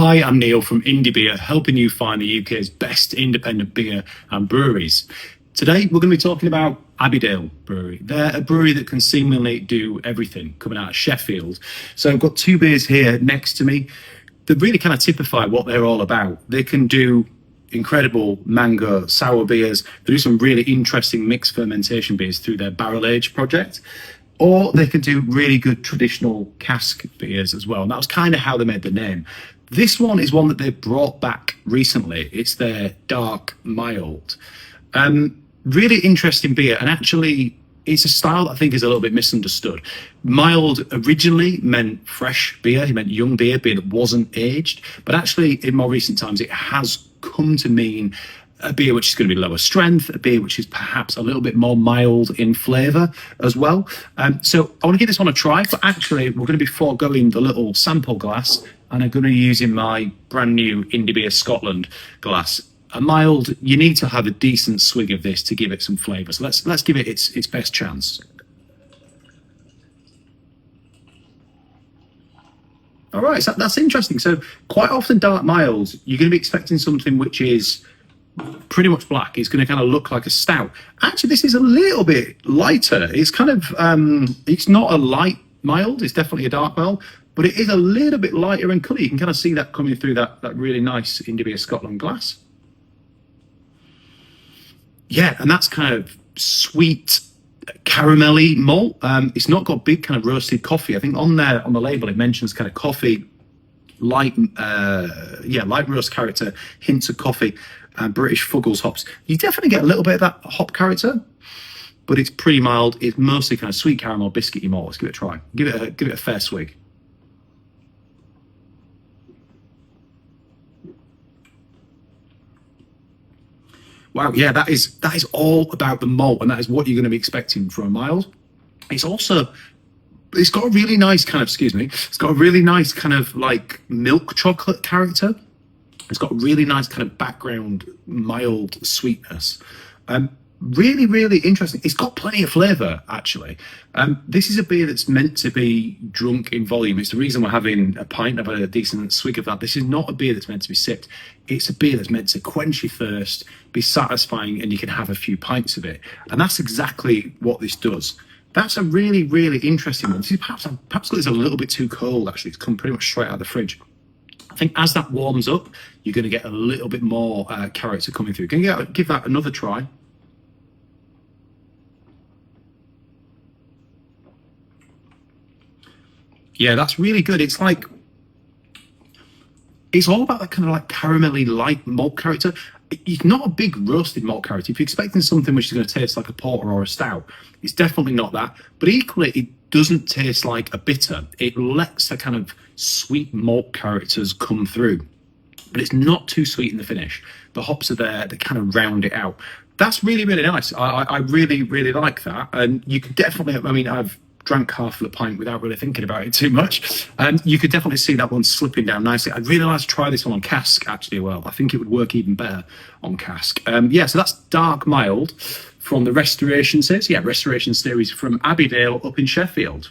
Hi, I'm Neil from Indie Beer, helping you find the UK's best independent beer and breweries. Today, we're going to be talking about Abbeydale Brewery. They're a brewery that can seemingly do everything, coming out of Sheffield. So I've got two beers here next to me that really kind of typify what they're all about. They can do incredible mango sour beers. They do some really interesting mixed fermentation beers through their barrel age project. Or they can do really good traditional cask beers as well. And that was kind of how they made the name. This one is one that they brought back recently. It's their dark mild. Really interesting beer. And actually, it's a style that I think is a little bit misunderstood. Mild originally meant fresh beer. It meant young beer that wasn't aged. But actually, in more recent times, it has come to mean a beer which is going to be lower strength, a beer which is perhaps a little bit more mild in flavour as well. So I want to give this one a try, but actually we're going to be foregoing the little sample glass and I'm going to be using my brand new Indie Beer Scotland glass. A mild, you need to have a decent swig of this to give it some flavour. So let's give it its best chance. All right, so that's interesting. So quite often dark milds, you're going to be expecting something which is pretty much black. It's going to kind of look like a stout. Actually, this is a little bit lighter. It's kind of, it's not a light mild. It's definitely a dark mild, but it is a little bit lighter in colour. You can kind of see that coming through that really nice Indie Beer Scotland glass. Yeah, and that's kind of sweet, caramelly malt. It's not got big kind of roasted coffee. I think on there, on the label, it mentions kind of coffee, light roast character, hints of coffee, and British Fuggles hops. You definitely get a little bit of that hop character, but it's pretty mild. It's mostly kind of sweet caramel, biscuity malt. Let's give it a try. Give it a fair swig. Wow, yeah, that is all about the malt, and that is what you're going to be expecting from a mild. It's got a really nice kind of, it's got a really nice kind of like milk chocolate character. It's got a really nice kind of background, mild sweetness. Really, really interesting. It's got plenty of flavour, actually. This is a beer that's meant to be drunk in volume. It's the reason we're having a pint. I've had a decent swig of that. This is not a beer that's meant to be sipped. It's a beer that's meant to quench your thirst, be satisfying, and you can have a few pints of it. And that's exactly what this does. That's a really, really interesting one. This is perhaps got this a little bit too cold, actually. It's come pretty much straight out of the fridge. I think as that warms up, you're going to get a little bit more character coming through. Can you give that another try? Yeah, that's really good. It's like, it's all about that kind of like caramelly light malt character. It's not a big roasted malt character. If you're expecting something which is going to taste like a porter or a stout, it's definitely not that. But equally, it doesn't taste like a bitter. It lets the kind of sweet malt characters come through, but it's not too sweet in the finish. The hops are there, they kind of round it out. That's really, really nice. I really, really like that. And you could definitely, I mean, I've drank half of the pint without really thinking about it too much. And you could definitely see that one slipping down nicely. I'd really like to try this one on cask, actually. Well, I think it would work even better on cask. Yeah, so that's dark mild from the Restoration series. Yeah, Restoration series from Abbeydale up in Sheffield.